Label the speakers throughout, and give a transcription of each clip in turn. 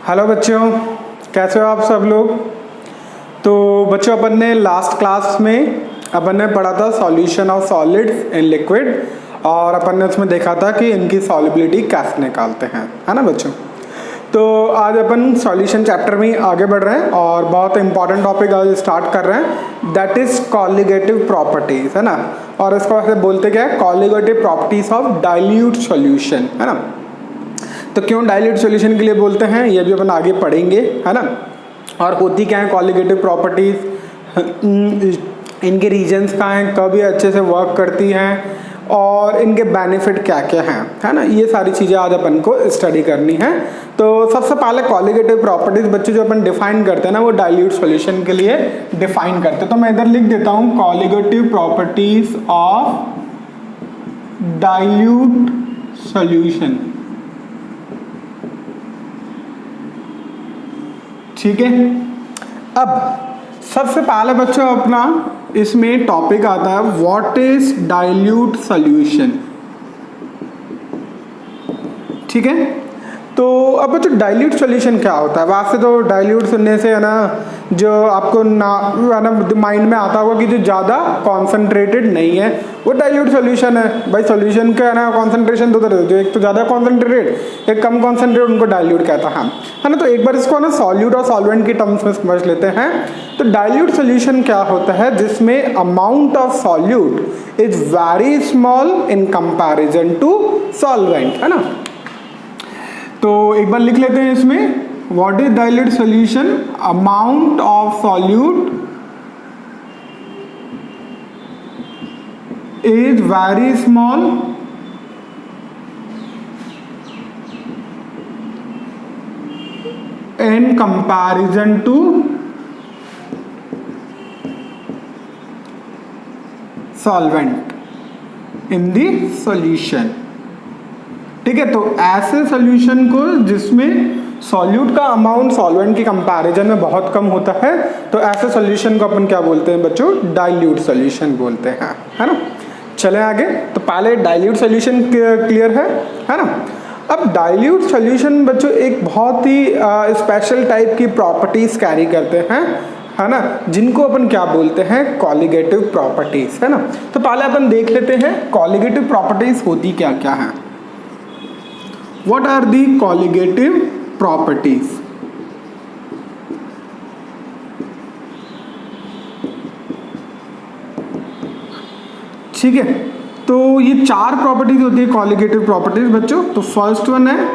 Speaker 1: Hello बच्चों, कैसे हो आप सब लोग। तो बच्चों, अपन ने लास्ट क्लास में अपन ने पढ़ा था solution of solids in liquid, और अपन ने उसमें देखा था कि इनकी सॉल्युबिलिटी कैसे निकालते हैं, है ना बच्चों। तो आज अपन सॉल्यूशन चैप्टर में आगे बढ़ रहे हैं और बहुत इंपॉर्टेंट टॉपिक आज स्टार्ट कर रहे हैं, दैट इज कॉलिगेटिव प्रॉपर्टीज, है ना। और इसको वैसे बोलते क्या है, colligative properties of dilute solution, है ना। तो क्यों डाइल्यूट सॉल्यूशन के लिए बोलते हैं, ये भी अपन आगे पढ़ेंगे, है ना। और होती क्या है कॉलिगेटिव प्रॉपर्टीज, इनके रीजन्स कहाँ हैं, कब ये अच्छे से वर्क करती हैं, और इनके बेनिफिट क्या क्या हैं, है ना। ये सारी चीज़ें आज अपन को स्टडी करनी है। तो सबसे पहले कॉलिगेटिव प्रॉपर्टीज बच्चे जो अपन डिफाइन करते हैं ना, वो डाइल्यूट सॉल्यूशन के लिए डिफाइन करते हैं। तो मैं इधर लिख देता हूँ colligative properties of dilute solution, ठीक है। अब सबसे पहले बच्चों अपना इसमें टॉपिक आता है व्हाट इज डाइल्यूट सॉल्यूशन, ठीक है। तो अब बच्चों डाइल्यूट सॉल्यूशन क्या होता है, वैसे तो डाइल्यूट सुनने से है ना जो आपको ना माइंड में आता होगा कि जो ज़्यादा कॉन्सेंट्रेटेड नहीं है वो डाइल्यूट सॉल्यूशन है। भाई सॉल्यूशन का है ना कॉन्सेंट्रेशन दो तरह, जो एक तो ज़्यादा कॉन्सेंट्रेटेड एक कम कॉन्सेंट्रेटेड, उनको डाइल्यूट कहता है ना। तो एक बार इसको ना सॉल्यूट और सॉल्वेंट की टर्म्स में समझ लेते हैं। तो डाइल्यूट सॉल्यूशन क्या होता है, जिसमें amount of solute is very small in comparison to solvent, है ना। तो एक बार लिख लेते हैं इसमें what is dilute solution, amount of solute is very small in comparison to solvent in the solution, ठीक है। तो ऐसे सॉल्यूशन को जिसमें सॉल्यूट का अमाउंट सॉल्वेंट की कंपैरिजन में बहुत कम होता है, तो ऐसे सॉल्यूशन को अपन क्या बोलते हैं बच्चों, डाइल्यूट सॉल्यूशन बोलते हैं, है ना। चले आगे। तो पहले डाइल्यूट सॉल्यूशन क्लियर है ना। अब डाइल्यूट सॉल्यूशन बच्चों एक बहुत ही स्पेशल टाइप की प्रॉपर्टीज कैरी करते हैं, है ना, जिनको अपन क्या बोलते हैं, कॉलिगेटिव प्रॉपर्टीज, है ना। तो पहले अपन देख लेते हैं कॉलिगेटिव प्रॉपर्टीज होती क्या क्या है। What are the colligative properties, ठीक है। तो ये चार प्रॉपर्टीज होती है कॉलिगेटिव प्रॉपर्टीज बच्चों। तो फर्स्ट वन है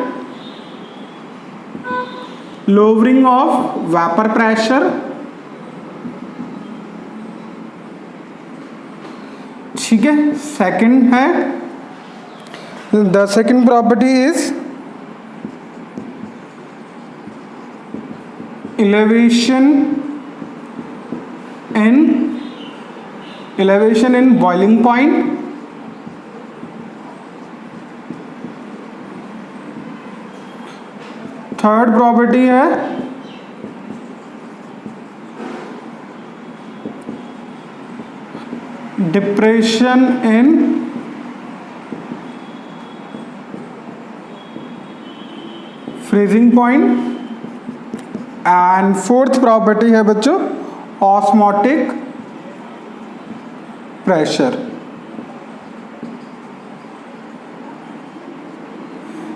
Speaker 1: लोअरिंग ऑफ वेपर प्रेशर, ठीक है। सेकंड है the second property is elevation in boiling point, third property है depression in freezing point, and fourth property है बच्चों osmotic pressure.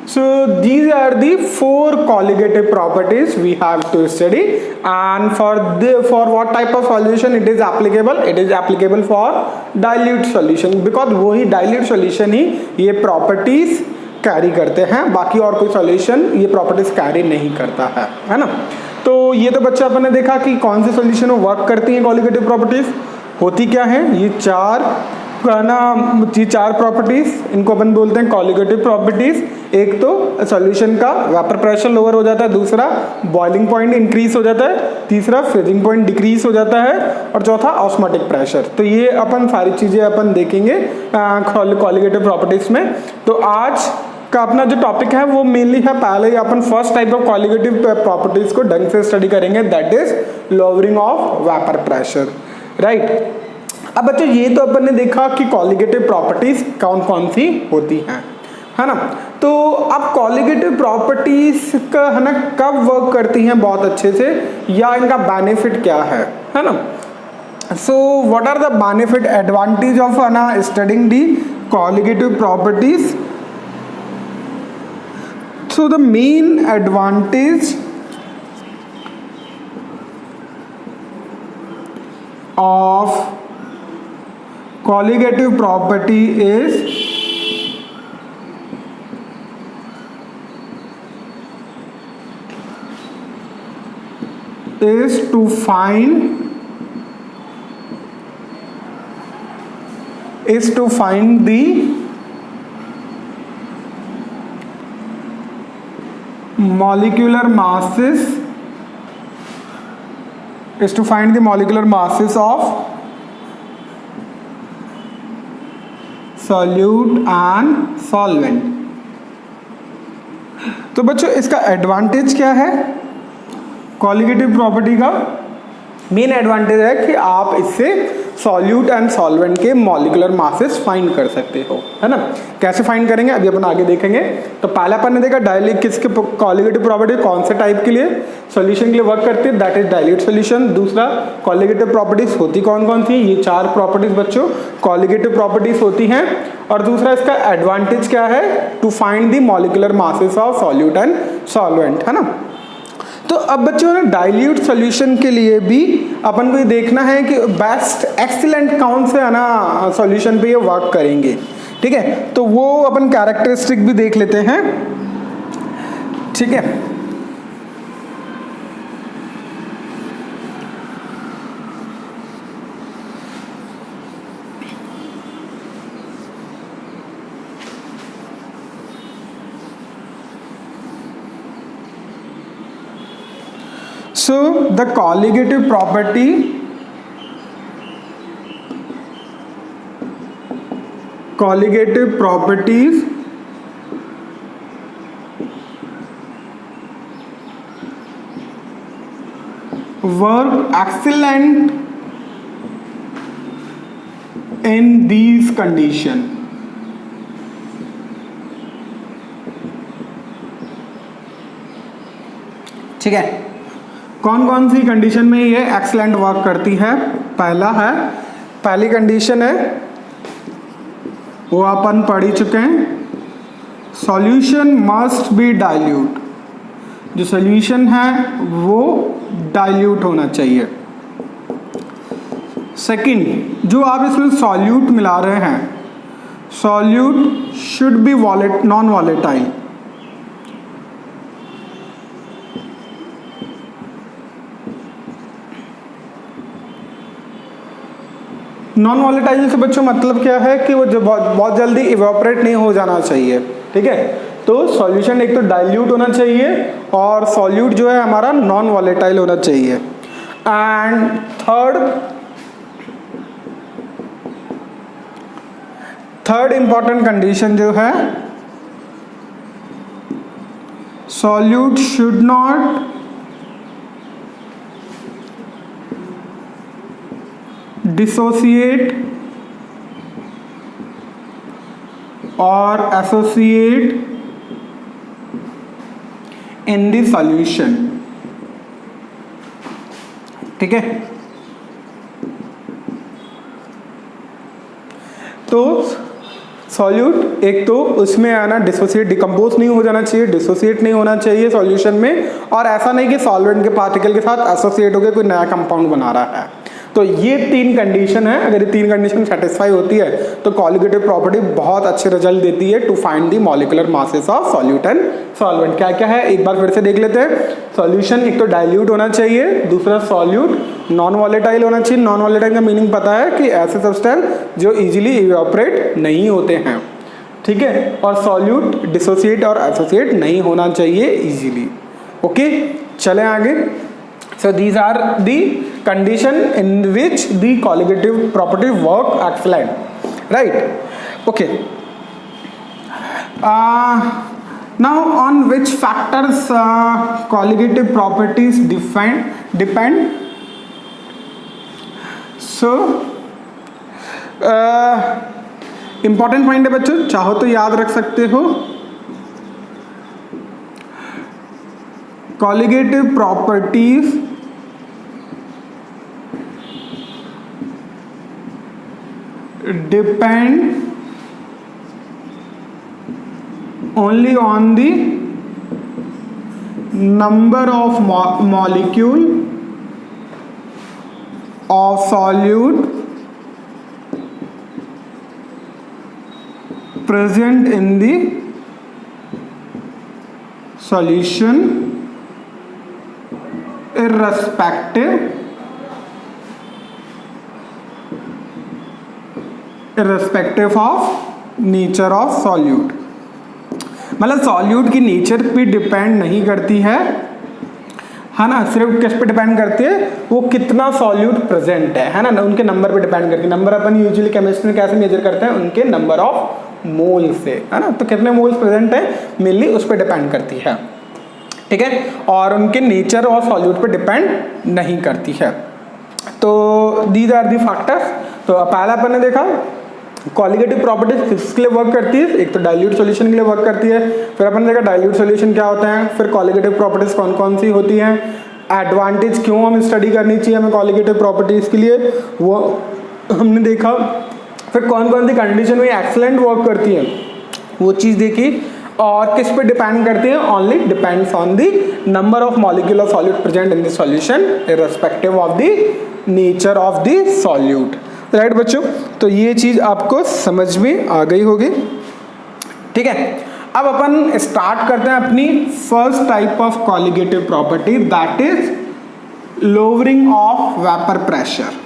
Speaker 1: So these are the four colligative properties we have to study, and for what type of solution it is applicable, it is applicable for dilute solution, because वही dilute solution ही ये properties carry करते हैं, बाकी और कोई solution ये properties carry नहीं करता है ना। तो ये तो बच्चा अपन ने देखा कि कौन से सॉल्यूशन में वर्क करती हैं कॉलिगेटिव प्रॉपर्टीज, होती क्या है, ये चार प्रॉपर्टीज, इनको अपन बोलते हैं कॉलिगेटिव प्रॉपर्टीज। एक तो सॉल्यूशन का वेपर प्रेशर लोअर हो जाता है, दूसरा बॉइलिंग पॉइंट इंक्रीज हो जाता है, तीसरा फ्रीजिंग पॉइंट डिक्रीज हो जाता है, और चौथा ऑस्मोटिक प्रेशर। तो ये अपन सारी चीजें अपन देखेंगे कॉलिगेटिव प्रॉपर्टीज में। तो आज का अपना जो टॉपिक है वो मेनली है, पहले ही अपन first type of colligative properties को ढंग से स्टडी करेंगे, that is lowering of vapour pressure, right. अब बच्चों ये तो अपन ने देखा कि कॉलिगेटिव प्रॉपर्टीज कौन कौन सी होती हैं। है ना। तो अब कॉलिगेटिव प्रॉपर्टीज का है ना कब वर्क करती हैं बहुत अच्छे से, या इनका बेनिफिट क्या है ना। So what are the benefit advantage of ना studying the colligative properties. So the main advantage of colligative property is to find the molecular masses of solute and solvent। तो बच्चों इसका एडवांटेज क्या है, कॉलिगेटिव प्रॉपर्टी का main advantage है कि आप इससे सॉल्यूट एंड सॉल्वेंट के मॉलिक्यूलर मासेस फाइंड कर सकते हो, है ना। कैसे फाइंड करेंगे अभी अपन आगे देखेंगे। तो पहला अपन ने देखा डायल्यूट किसके कॉलिगेटिव प्रॉपर्टी कौन से टाइप के लिए सॉल्यूशन के लिए वर्क करती है, दैट इज डायल्यूट सॉल्यूशन। दूसरा कॉलिगेटिव प्रॉपर्टीज होती कौन कौन सी, ये 4 प्रॉपर्टीज बच्चों कॉलिगेटिव प्रॉपर्टीज होती हैं। और दूसरा इसका एडवांटेज क्या है, to find the molecular masses of solute and solvent, है ना। तो अब बच्चों ना डाइल्यूट सॉल्यूशन के लिए भी अपन को ये देखना है कि बेस्ट एक्सीलेंट कौन से है ना सॉल्यूशन पे ये वर्क करेंगे, ठीक है। तो वो अपन कैरेक्टरिस्टिक भी देख लेते हैं, ठीक है। So the colligative properties work excellent in these conditions। ठीक है, कौन कौन सी कंडीशन में ये एक्सीलेंट वर्क करती है। पहली कंडीशन है वो अपन पढ़ ही चुके हैं, सॉल्यूशन मस्ट बी डाइल्यूट। जो सॉल्यूशन है वो डाइल्यूट होना चाहिए। सेकंड, जो आप इसमें सॉल्यूट मिला रहे हैं, solute should be non volatile. Non volatile से बच्चों मतलब क्या है कि वो जो बहुत जल्दी इवेपोरेट नहीं हो जाना चाहिए, ठीक है। तो सॉल्यूशन एक तो डाइल्यूट होना चाहिए और सॉल्यूट जो है हमारा नॉन वॉलेटाइल होना चाहिए। एंड थर्ड इंपॉर्टेंट कंडीशन जो है, solute should not dissociate or associate in the solution, ठीक है। तो सॉल्यूट एक तो उसमें आना डिसोसिएट डिकम्पोज नहीं हो जाना चाहिए, डिसोसिएट नहीं होना चाहिए सॉल्यूशन में, और ऐसा नहीं कि सॉल्वेंट के पार्टिकल के साथ एसोसिएट होकर कोई नया कंपाउंड बना रहा है। तो ये 3 कंडीशन है, अगर ये 3 कंडीशन सेटिस्फाई होती है तो कॉलिगेटिव प्रॉपर्टी बहुत अच्छे रिजल्ट देती है to find the molecular masses of solute and solvent. क्या क्या है एक बार फिर से देख लेते हैं। सॉल्यूशन एक तो डाइल्यूट होना चाहिए, दूसरा सॉल्यूट नॉन वॉलेटाइल होना चाहिए। नॉन वॉलेटाइल का मीनिंग पता है कि ऐसे सब्सटेंस जो इजीली इवेपोरेट नहीं होते हैं, ठीक है। और सॉल्यूट डिसोसिएट और एसोसिएट नहीं होना चाहिए इजीली, ओके। चलें आगे। So these are the condition in which the colligative property work excellent, right? Okay. Now on which factors colligative properties depend? So important point है बच्चों, चाहो तो याद रख सकते हो। Colligative properties depend only on the number of molecule of solute present in the solution irrespective of nature of solute। मतलब solute की नेचर पे डिपेंड नहीं करती है ना, सिर्फ किस पे डिपेंड करती है, वो कितना सॉल्यूट प्रेजेंट है ना, उनके नंबर पे डिपेंड करती है। नंबर अपन यूजुअली केमिस्ट्री में कैसे मेजर करते हैं, उनके नंबर ऑफ मोल से, है ना। तो कितने मोल्स प्रेजेंट है मेनली उस पर डिपेंड करती है, ठीक है, और उनके नेचर और सॉल्यूट पे डिपेंड नहीं करती है। तो दीज आर दी फैक्टर्स। तो पहला अपन ने देखा कॉलिगेटिव प्रॉपर्टीज किसके लिए वर्क करती है, एक तो डाइल्यूट सॉल्यूशन के लिए वर्क करती है। फिर अपन ने देखा डाइल्यूट सॉल्यूशन क्या होता है, फिर कॉलिगेटिव प्रॉपर्टीज कौन कौन सी होती हैं, एडवांटेज क्यों हम स्टडी करनी चाहिए हमें कॉलिगेटिव प्रॉपर्टीज के लिए, वो हमने देखा। फिर कौन कौन सी कंडीशन में एक्सीलेंट वर्क करती है वो चीज़ देखी, और किस पे डिपेंड करती है, only depends on the number of molecule of solute present in the solution irrespective of the nature of the solute. Right बच्चों, तो ये चीज आपको समझ में आ गई होगी, ठीक है। अब अपन स्टार्ट करते हैं अपनी first type of colligative property, that is lowering of vapour pressure.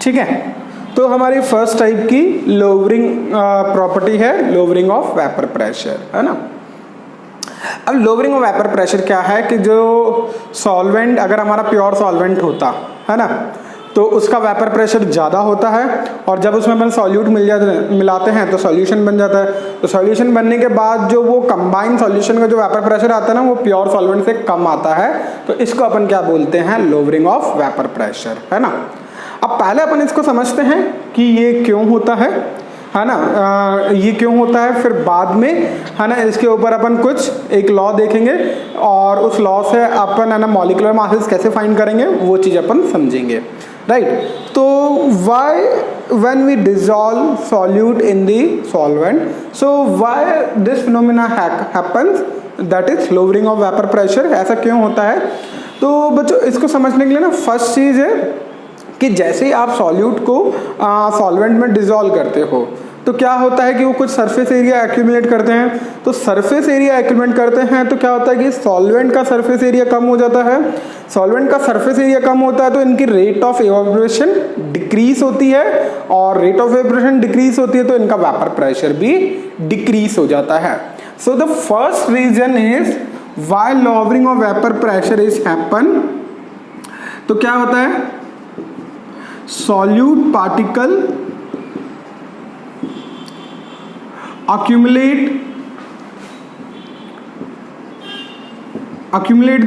Speaker 1: ठीक है, तो हमारी फर्स्ट टाइप की लोअरिंग प्रॉपर्टी है लोअरिंग ऑफ वेपर प्रेशर, है ना। अब लोअरिंग ऑफ वेपर प्रेशर क्या है कि जो सॉल्वेंट अगर हमारा प्योर सॉल्वेंट होता है ना, तो उसका वेपर प्रेशर ज़्यादा होता है, और जब उसमें अपन सॉल्यूट मिलाते हैं तो सॉल्यूशन बन जाता है। तो सॉल्यूशन बनने के बाद जो वो कंबाइंड सॉल्यूशन का जो वेपर प्रेशर आता है ना, वो प्योर सॉल्वेंट से कम आता है, तो इसको अपन क्या बोलते हैं, लोअरिंग ऑफ वेपर प्रेशर, है ना। अब पहले अपन इसको समझते हैं कि ये क्यों होता है ना, ये क्यों होता है, फिर बाद में है ना इसके ऊपर अपन कुछ एक लॉ देखेंगे, और उस लॉ से अपन है ना मॉलिक्यूलर मासेस कैसे फाइंड करेंगे वो चीज़ अपन समझेंगे, राइट। तो why when we dissolve solute in the solvent, so why this phenomena happens, that is lowering of vapour pressure. ऐसा क्यों होता है, तो बच्चों इसको समझने के लिए ना फर्स्ट चीज़ है कि जैसे ही आप सॉल्यूट को सॉल्वेंट में डिसॉल्व करते हो तो क्या होता है कि वो कुछ सरफेस एरिया एक्यूमुलेट करते हैं। तो सरफेस एरिया एक्यूमुलेट करते हैं तो क्या होता है कि सॉल्वेंट का सरफेस एरिया कम हो जाता है। सॉल्वेंट का सरफेस एरिया कम होता है तो इनकी रेट ऑफ इवेपोरेशन डिक्रीज होती है, और रेट ऑफ इवेपोरेशन डिक्रीज होती है तो इनका वेपर प्रेशर भी डिक्रीज हो जाता है। So the first reason is why lowering of vapour pressure is happen. तो क्या होता है, solute particle accumulate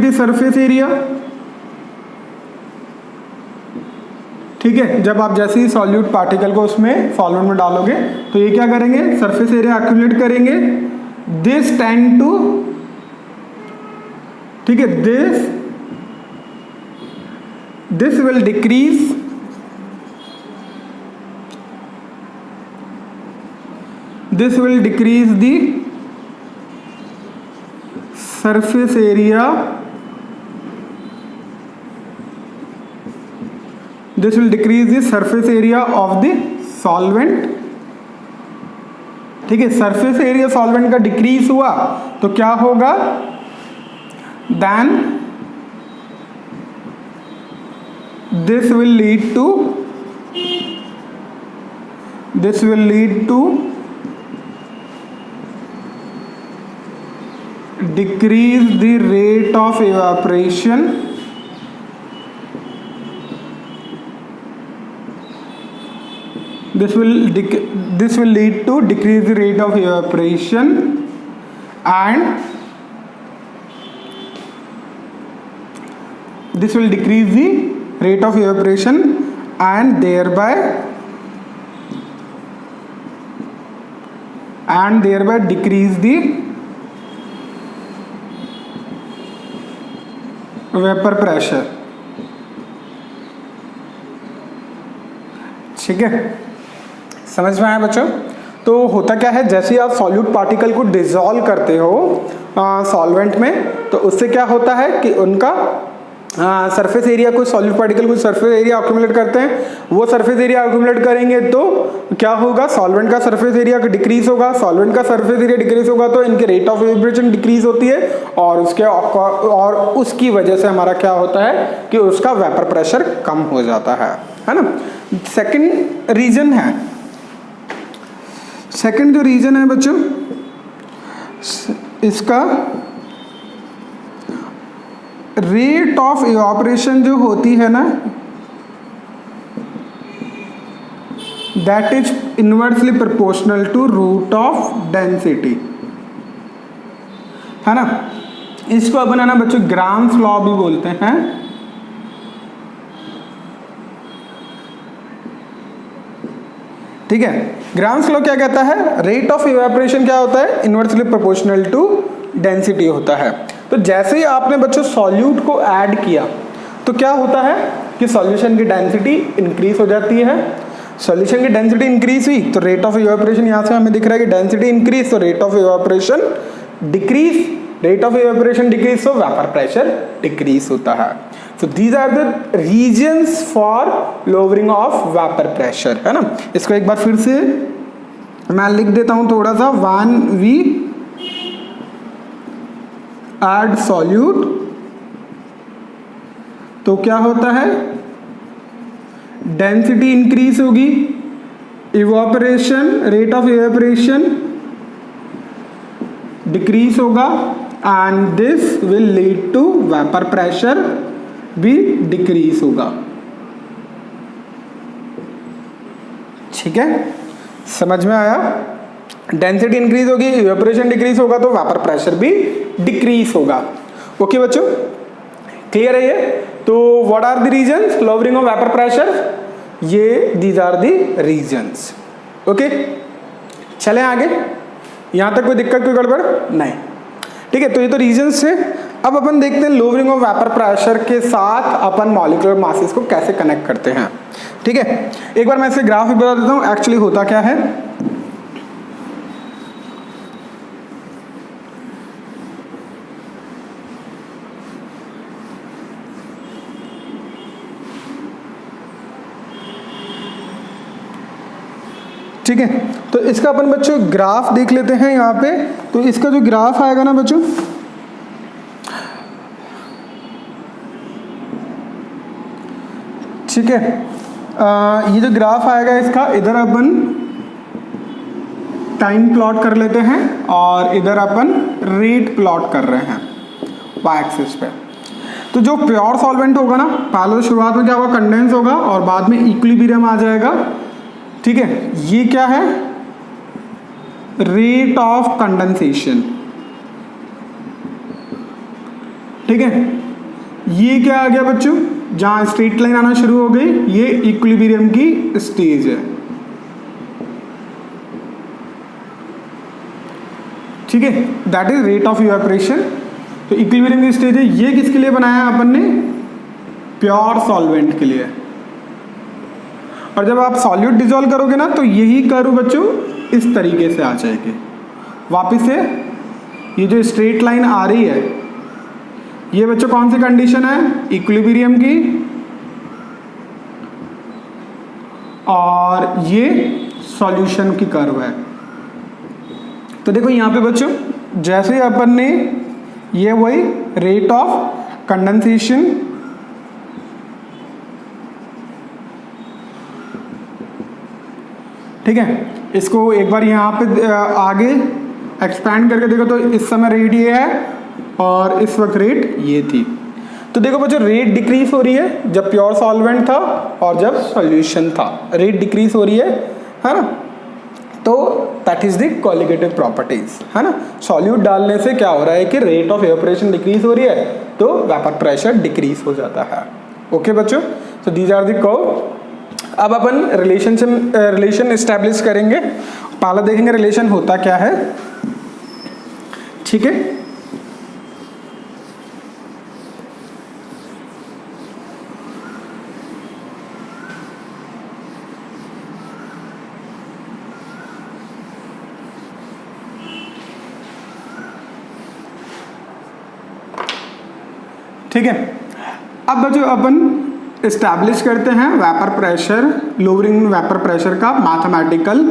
Speaker 1: the surface area, ठीक है। जब आप जैसे ही सॉल्यूट पार्टिकल को उसमें सॉल्वेंट में डालोगे तो ये क्या करेंगे, सरफेस एरिया एक्यूमुलेट करेंगे। दिस टेंड टू, ठीक है, this will decrease this will decrease the surface area, this will decrease the surface area of the solvent, ठीक है। सरफेस एरिया सॉल्वेंट का डिक्रीज हुआ तो क्या होगा, then this will lead to decrease the rate of evaporation this will lead to decrease the rate of evaporation and this will decrease the rate of evaporation and thereby decrease the vapour pressure. ठीक है, समझ में आया बच्चों? तो होता क्या है, जैसे ही आप सॉल्यूट पार्टिकल को डिसॉल्व करते हो सॉल्वेंट में, तो उससे क्या होता है कि उनका सरफेस एरिया, कुछ सॉल्यूट पार्टिकल कुछ सरफेस एरिया अक्यूमुलेट करते हैं। वो सरफेस एरिया अक्यूमुलेट करेंगे तो क्या होगा, सॉल्वेंट का सरफेस एरिया डिक्रीज होगा। सॉल्वेंट का सरफेस एरिया डिक्रीज होगा तो इनके रेट ऑफ इवेपोरेशन डिक्रीज होती है और उसकी वजह से हमारा क्या होता है कि उसका वेपर प्रेशर कम हो जाता है ना। सेकंड रीजन है, सेकंड जो रीजन है बच्चों इसका रेट ऑफ इवापोरेशन जो होती है ना, that is inversely proportional to root of density, है ना। इसको अपन है ना बच्चों ग्राम्स लॉ भी बोलते हैं। ठीक है, ग्राम्स लॉ क्या कहता है, रेट ऑफ इवेपोरेशन क्या होता है, इनवर्सली प्रोपोर्शनल टू डेंसिटी होता है। तो जैसे ही आपने बच्चों सॉल्यूट को ऐड किया तो क्या होता है कि सॉल्यूशन की डेंसिटी इंक्रीज हो जाती है। सॉल्यूशन की डेंसिटी इंक्रीज हुई तो रेट ऑफ इवेपोरेशन, यहाँ से हमें दिख रहा है कि डेंसिटी इंक्रीज तो rate of evaporation decrease, rate of evaporation decrease तो वेपर प्रेशर डिक्रीज होता है। So these are the regions for lowering of vapor pressure, है ना। इसको एक बार फिर से मैं लिख देता हूं थोड़ा सा। when we add solute तो क्या होता है, डेंसिटी इंक्रीज होगी, evaporation, rate of evaporation decrease होगा and this will lead to vapour pressure भी डिक्रीज होगा। ठीक है, समझ में आया? डेंसिटी इंक्रीज होगी, इवेपोरेशन डिक्रीज होगा तो वेपर प्रेशर भी डिक्रीज होगा। ओके बच्चों, क्लियर है ये? तो what are the reasons lowering of vapour pressure, ये these are the reasons. Okay, चलें आगे। यहां तक कोई दिक्कत, कोई गड़बड़ नहीं? ठीक है, तो ये तो रीजंस थे। अब अपन देखते हैं लोअरिंग ऑफ वेपर प्रेशर के साथ अपन मॉलिक्यूलर मासेस को कैसे कनेक्ट करते हैं। ठीक है, एक बार मैं इसे ग्राफ भी बता देता हूं एक्चुअली होता क्या है। ठीक है, तो इसका अपन बच्चों ग्राफ देख लेते हैं यहाँ पे। तो इसका जो ग्राफ आएगा ना बच्चों, ठीक है, ये जो ग्राफ आएगा इसका, इधर अपन टाइम प्लॉट कर लेते हैं और इधर अपन रेट प्लॉट कर रहे हैं वाई एक्सिस पे। तो जो प्योर सॉल्वेंट होगा ना, पहले शुरुआत में क्या होगा, कंडेंस होगा और बाद में इक्विलिब्रियम आ जाएगा। ठीक है, ये क्या है, रेट ऑफ कंडेंसेशन। ठीक है, ये क्या आ गया बच्चों, जहां स्ट्रेट लाइन आना शुरू हो गई, ये इक्विलिब्रियम की स्टेज है। ठीक है, that is rate of evaporation. तो इक्विलिब्रियम की स्टेज है। ये किसके लिए बनाया अपन ने, प्योर सॉल्वेंट के लिए। और जब आप सॉल्यूट डिसॉल्व करोगे ना तो यही कर्व बच्चों इस तरीके से आ जाएगी। वापिस से ये जो स्ट्रेट लाइन आ रही है, ये बच्चों कौन सी कंडीशन है, इक्विलिब्रियम की, और ये सॉल्यूशन की कर्व है। तो देखो यहां पे बच्चों, जैसे अपन ने ये वही रेट ऑफ कंडेंसेशन, ठीक है, इसको एक बार यहाँ पे आगे एक्सपैंड करके देखो तो इस समय रेट ये है और इस वक्त रेट ये थी। तो देखो बच्चों, रेट डिक्रीज हो रही है जब प्योर सॉल्वेंट था और जब सॉल्यूशन था, रेट डिक्रीज हो रही है। है ना। तो that is the colligative properties, है ना। सॉल्यूट डालने से क्या हो रहा है कि रेट ऑफ इवेपोरेशन डिक्रीज हो रही है, तो वेपर प्रेशर डिक्रीज हो जाता है। ओके बच्चों, so these are the curve. अब अपन रिलेशन एस्टैब्लिश करेंगे। पहला देखेंगे रिलेशन होता क्या है, ठीक है। ठीक है, अब बच्चों अपन इस्टेब्लिश करते हैं vapour pressure, lowering vapour pressure का मैथमेटिकल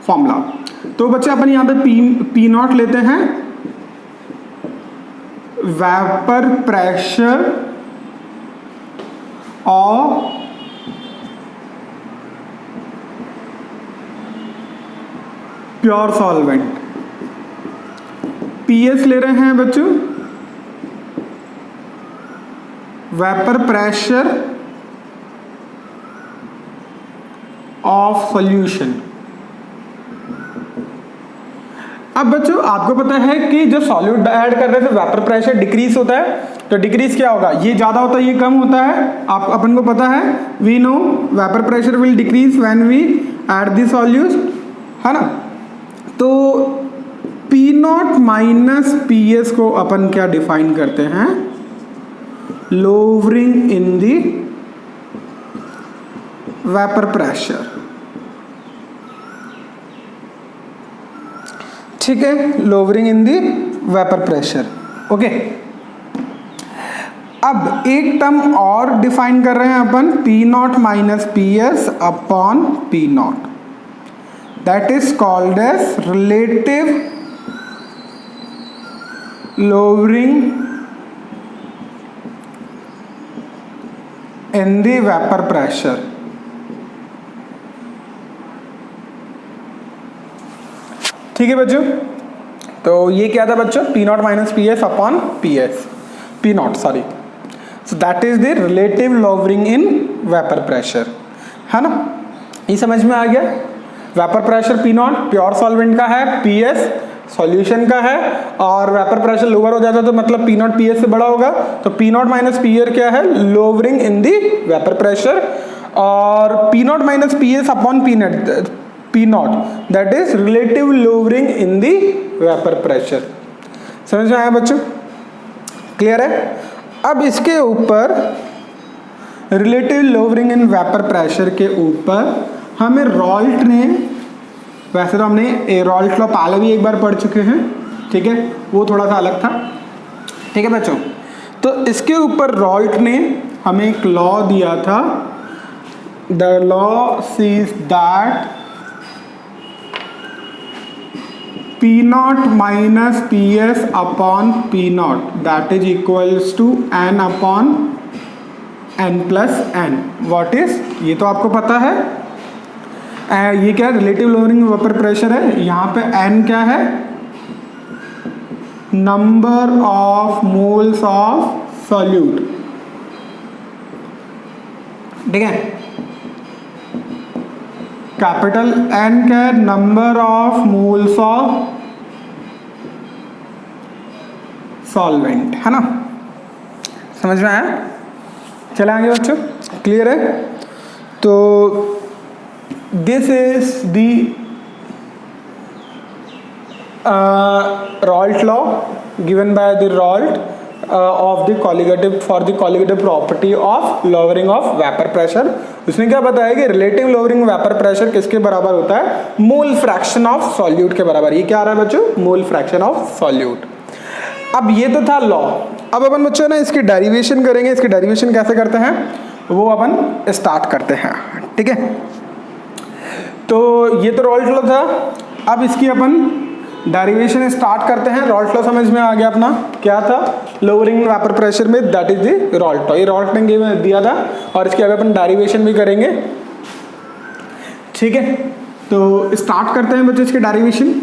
Speaker 1: फॉर्मूला। तो बच्चे अपन यहाँ पे पी नॉट लेते हैं, vapour pressure of pure solvent. PS ले रहे हैं बच्चों, वेपर प्रेशर ऑफ सॉल्यूशन। अब बच्चों आपको पता है कि जब सॉल्यूट ऐड कर रहे थे वेपर प्रेशर डिक्रीज होता है, तो डिक्रीज क्या होगा, ये ज्यादा होता है ये कम होता है। आप अपन को पता है, we know vapour pressure will decrease when we add the solute, है ना। तो P not minus P S को अपन क्या डिफाइन करते हैं, lowering in the vapour pressure. ठीक है, lowering in the vapour pressure. Okay, अब एक टर्म और डिफाइन कर रहे हैं अपन, P not minus P S upon P not, that is called as relative lowering in the vapour pressure. ठीक है बच्चों, तो ये क्या था बच्चों, P not minus P S upon P S, P not sorry. So that is the relative lowering in vapour pressure, है ना। ये समझ में आ गया। Vapour pressure P not pure solvent का है, पी एस सॉल्यूशन का है, और वेपर प्रेशर लोअर हो जाता है तो मतलब पी नॉट पी एस से बड़ा होगा, तो P not minus P R क्या है, lowering in the vapour pressure, और P not minus P S upon P not that is relative lowering in the vapour pressure. समझ में आया बच्चों, क्लियर है। अब इसके ऊपर relative lowering in vapour pressure के ऊपर हमें रॉल्ट ने, वैसे तो हमने रॉल्ट लॉ पहले भी एक बार पढ़ चुके हैं, ठीक है, वो थोड़ा सा अलग था। ठीक है बच्चों, तो इसके ऊपर रॉल्ट ने हमें एक लॉ दिया था, the law says that P not minus P S upon P not that is equals to N upon N plus N. What is, ये तो आपको पता है, ये क्या रिलेटिव लोअरिंग वेपर प्रेशर है, यहाँ पे n क्या है, number of moles of solute. ठीक है, कैपिटल N क्या है, number of moles of solvent, है ना। समझ में आया, चले आगे बच्चों, क्लियर है। तो this is the Raoult law given by the Raoult of the colligative for the colligative property of lowering of vapor pressure। उसने क्या बताया कि रिलेटिव लोअरिंग वेपर प्रेशर किसके बराबर होता है, मोल फ्रैक्शन ऑफ सॉल्यूट के बराबर। ये क्या आ रहा है बच्चों, मोल फ्रैक्शन ऑफ सॉल्यूट। अब ये तो था लॉ। अब अपन बच्चों ना इसकी डेरिवेशन करेंगे। इसकी डेरिवेशन कैसे करते हैं वो अपन स्टार्ट करते हैं, ठीक है। तो ये तो रॉल्ट लॉ था, अब इसकी अपन डेरिवेशन स्टार्ट करते हैं। रॉल्ट लॉ समझ में आ गया अपना, क्या था, लोअरिंग वेपर प्रेशर में that is the Raoult law. ये रॉल्ट ने दिया था और इसके आगे अपन डेरिवेशन भी करेंगे, ठीक है। तो स्टार्ट करते हैं बच्चों इसके derivation.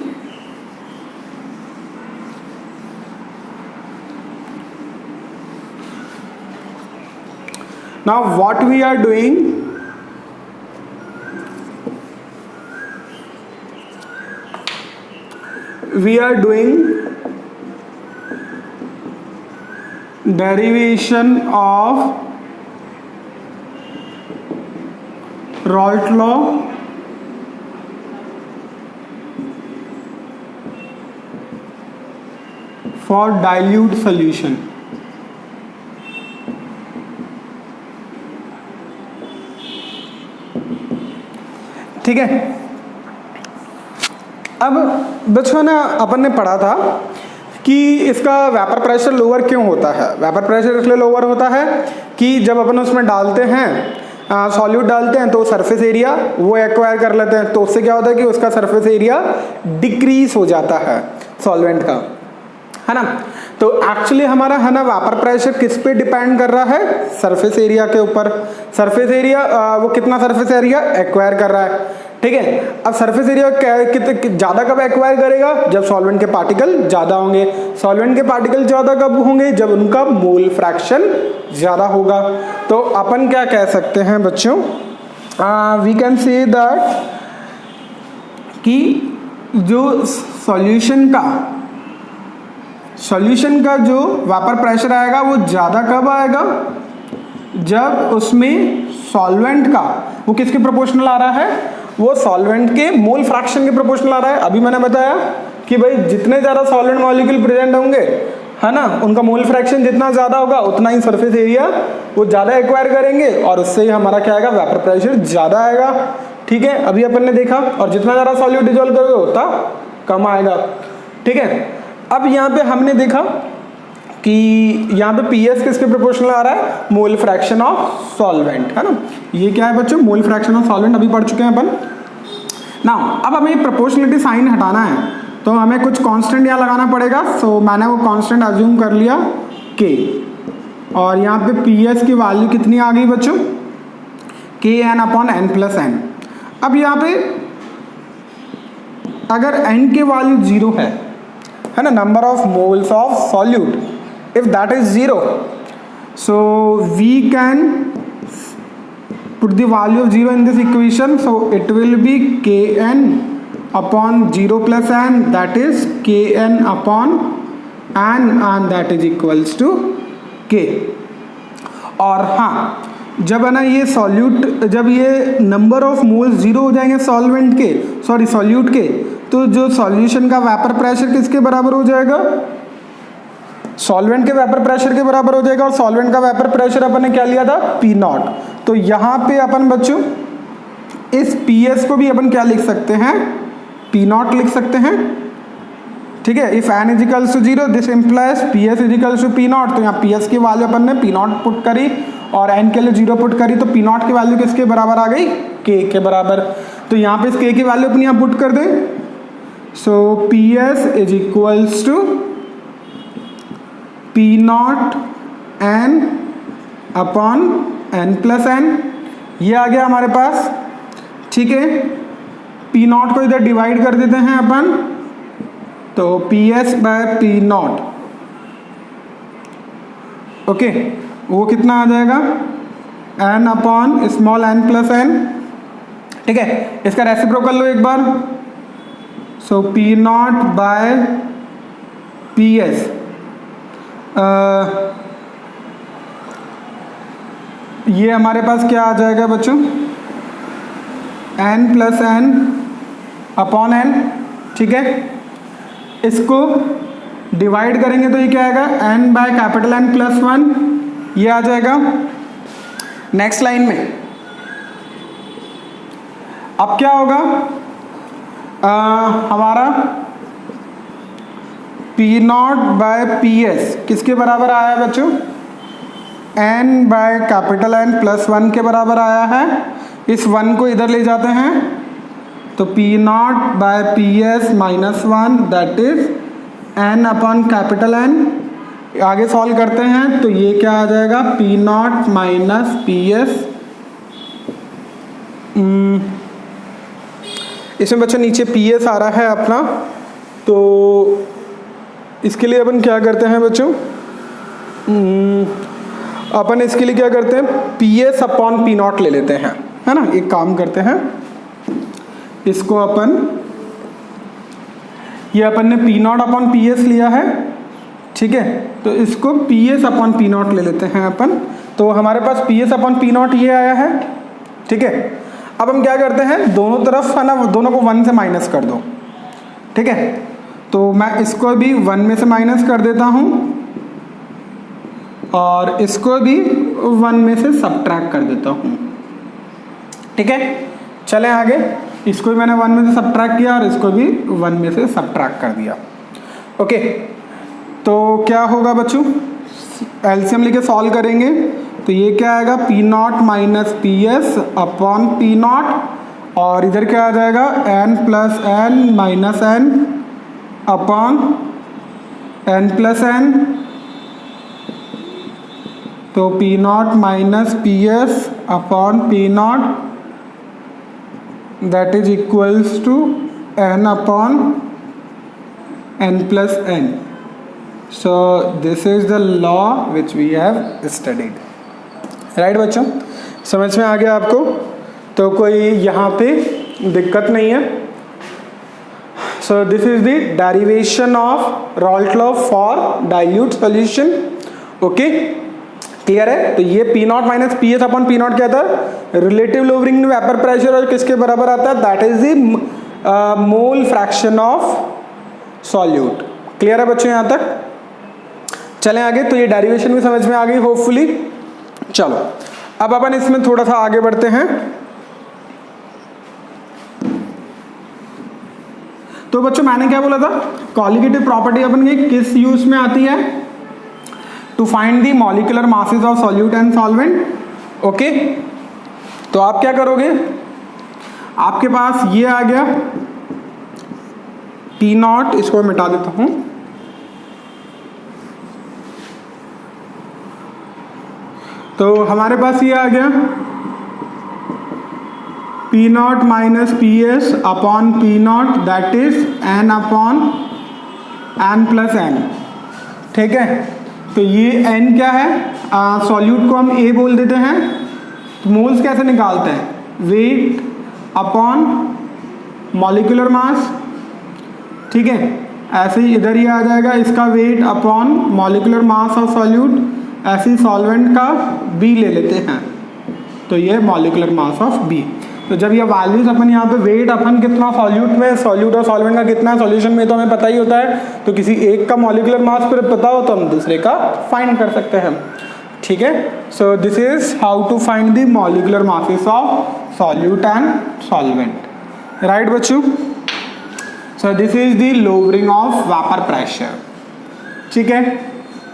Speaker 1: Now what we are doing, we are doing derivation of Raoult law for dilute solution। ठीक है। अब बच्चों ने अपन ने पढ़ा था कि इसका वेपर प्रेशर लोअर क्यों होता है। वेपर प्रेशर इसलिए लोअर होता है कि जब अपन उसमें डालते हैं सॉल्यूट डालते हैं तो सरफेस एरिया वो एक्वायर कर लेते हैं, तो उससे क्या होता है कि उसका सरफेस एरिया डिक्रीज हो जाता है सॉल्वेंट का, है ना। तो एक्चुअली हमारा है ना वेपर प्रेशर किस पे डिपेंड कर रहा है, सरफेस एरिया के ऊपर। सरफेस एरिया वो कितना सरफेस एरिया एक्वायर कर रहा है, ठीक है। अब सरफेस एरिया ज़्यादा कब एक्वायर करेगा, जब सॉल्वेंट के पार्टिकल ज़्यादा होंगे। सॉल्वेंट के पार्टिकल ज़्यादा कब होंगे, जब उनका मोल फ्रैक्शन ज़्यादा होगा। तो अपन क्या कह सकते हैं बच्चों, वी कैन से दैट कि जो सॉल्यूशन का जो वेपर प्रेशर आएगा वो ज़्यादा कब आएगा, जब उसमें सॉल्वेंट का वो किसके प्रोपोर्शनल आ रहा है, वो सॉल्वेंट के मोल फ्रैक्शन के प्रोपोर्शनल आ रहा है। अभी मैंने बताया कि भाई जितने ज़्यादा सॉल्वेंट मॉलिक्यूल प्रेजेंट होंगे, है ना, उनका मोल फ्रैक्शन जितना ज़्यादा होगा उतना ही सरफेस एरिया वो ज़्यादा एक्वायर करेंगे और उससे ही हमारा क्या आएगा, वेपर प्रेशर ज़्यादा आएगा। ठीक है, अभी अपन ने देखा। और जितना ज़्यादा सॉल्यूट डिजोल्व करोगे उतना कम आएगा, ठीक है। अब यहाँ पे हमने देखा कि यहाँ पे PS किसके प्रोपोर्शनल आ रहा है, मोल फ्रैक्शन ऑफ सॉल्वेंट, है ना। ये क्या है बच्चों, मोल फ्रैक्शन ऑफ सॉल्वेंट अभी पढ़ चुके हैं अपन ना। अब हमें प्रोपोर्शनलिटी साइन हटाना है तो हमें कुछ कांस्टेंट यहाँ लगाना पड़ेगा। सो मैंने वो कांस्टेंट अज्यूम कर लिया K, और यहाँ पे PS की वैल्यू कितनी आ गई बच्चों, KN/N+N। अब यहाँ पे अगर N की वैल्यू 0 है ना, number of moles of solute, if that is 0, so we can put the value of 0 in this equation, so it will be Kn/0 plus n, that is Kn/n, and that is equals to K। और हाँ, जब है ना ये solute, जब ये number of moles 0 हो जाएंगे सॉल्यूट के, तो जो सॉल्यूशन का वेपर प्रेशर किसके बराबर हो जाएगा, सॉल्वेंट के वेपर प्रेशर के बराबर हो जाएगा। और सॉल्वेंट का वेपर प्रेशर अपन ने क्या लिया था, P0। तो यहाँ पे अपन बच्चों इस PS को भी अपन क्या लिख सकते हैं, P0 लिख सकते हैं, ठीक है। If n is equals to 0 this implies PS is equals to P0। तो यहाँ PS की वैल्यू अपन ने P0 पुट करी और n के लिए 0 पुट करी, तो P0 की वैल्यू किसके बराबर आ गई, K के बराबर। तो यहाँ पे इस K की वैल्यू अपनी यहाँ पुट कर दें। So PS is equals to P0n/n+n, ये आ गया हमारे पास, ठीक है। P0 को इधर डिवाइड कर देते हैं अपन, तो PS/P0, ओके, वो कितना आ जाएगा, n/n+n, ठीक है। इसका रेसिप्रोकल लो एक बार, सो P0/PS, ये हमारे पास क्या आ जाएगा बच्चों, n+n/n, ठीक है। इसको डिवाइड करेंगे तो ये क्या आएगा, n/N+1, ये आ जाएगा। नेक्स्ट लाइन में अब क्या होगा, हमारा P0/PS किसके बराबर आया है बच्चों, n/N+1 के बराबर आया है। इस 1 को इधर ले जाते हैं तो P0/PS -1, दैट इज n/N। आगे सॉल्व करते हैं तो ये क्या आ जाएगा, P0 - PS। इसमें बच्चों नीचे PS आ रहा है अपना, तो इसके लिए अपन क्या करते हैं बच्चों, अपन इसके लिए क्या करते हैं, PS/P0 ले लेते हैं, है ना। एक काम करते हैं, इसको अपन ये अपन ने P naught upon P S लिया है, ठीक है, तो इसको P S upon P naught ले लेते हैं अपन। तो हमारे पास P S upon P naught ये आया है, ठीक है। अब हम क्या करते हैं, दोनों तरफ है ना, दोनों को 1 से माइनस कर दो, ठीक है। तो मैं इसको भी 1 में से माइनस कर देता हूँ और इसको भी 1 में से सब्ट्रैक्ट कर देता हूँ, ठीक है। चलें आगे, इसको भी मैंने 1 में से सब्ट्रैक्ट किया और इसको भी 1 में से सब्ट्रैक्ट कर दिया, ओके। तो क्या होगा बच्चों, एलसीएम लेके सॉल्व करेंगे तो ये क्या आएगा, P not minus P S upon P naught, और इधर क्या आ जाएगा, N plus N minus N upon N plus N. तो P not minus P S upon P naught that is equals to n upon n plus n. So this is the law which we have studied, right बच्चों, समझ में आ गया आपको? तो कोई यहाँ पे दिक्कत नहीं है। So this is the derivation of Raoult law for dilute solution, okay? Clear है? तो ये P not minus P S upon P not क्या था, रिलेटिव लोअरिंग वेपर प्रेशर, और किसके बराबर आता है, that is the mole fraction of solute. Clear है बच्चों यहाँ तक? चलें आगे, तो ये डेरिवेशन भी समझ में आ गई होपफुली। चलो अब अपन इसमें थोड़ा सा आगे बढ़ते हैं। तो बच्चों मैंने क्या बोला था, कॉलिगेटिव प्रॉपर्टी अपन की किस यूज में आती है, to find the molecular masses of solute and solvent, okay. तो आप क्या करोगे, आपके पास ये आ गया पी नॉट, इसको मिटा देता हूं, तो हमारे पास ये आ गया P not minus P S upon P not, that is N upon N plus N, ठीक है। तो ये n क्या है, सॉल्यूट को हम a बोल देते हैं। तो मोल्स कैसे निकालते हैं, वेट अपॉन मॉलिक्यूलर मास, ठीक है। ऐसे ही इधर ही आ जाएगा इसका weight upon molecular mass of solute, ऐसे ही सॉल्वेंट का b ले लेते हैं, तो ये मॉलिक्यूलर मास ऑफ b। तो जब ये वैल्यूज अपन यहाँ पे वेट अपन कितना सॉल्यूट में, सॉल्यूट और सॉल्वेंट का कितना सॉल्यूशन में, तो हमें पता ही होता है। तो किसी एक का मॉलिक्यूलर मास पर पता हो तो हम दूसरे का फाइंड कर सकते हैं, ठीक है। So this is how to find the molecular masses of solute and solvent, right बच्चों। So this is the lowering of vapour pressure, ठीक है।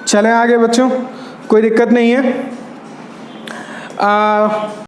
Speaker 1: चलें आगे बच्चों, कोई दिक्कत नहीं है।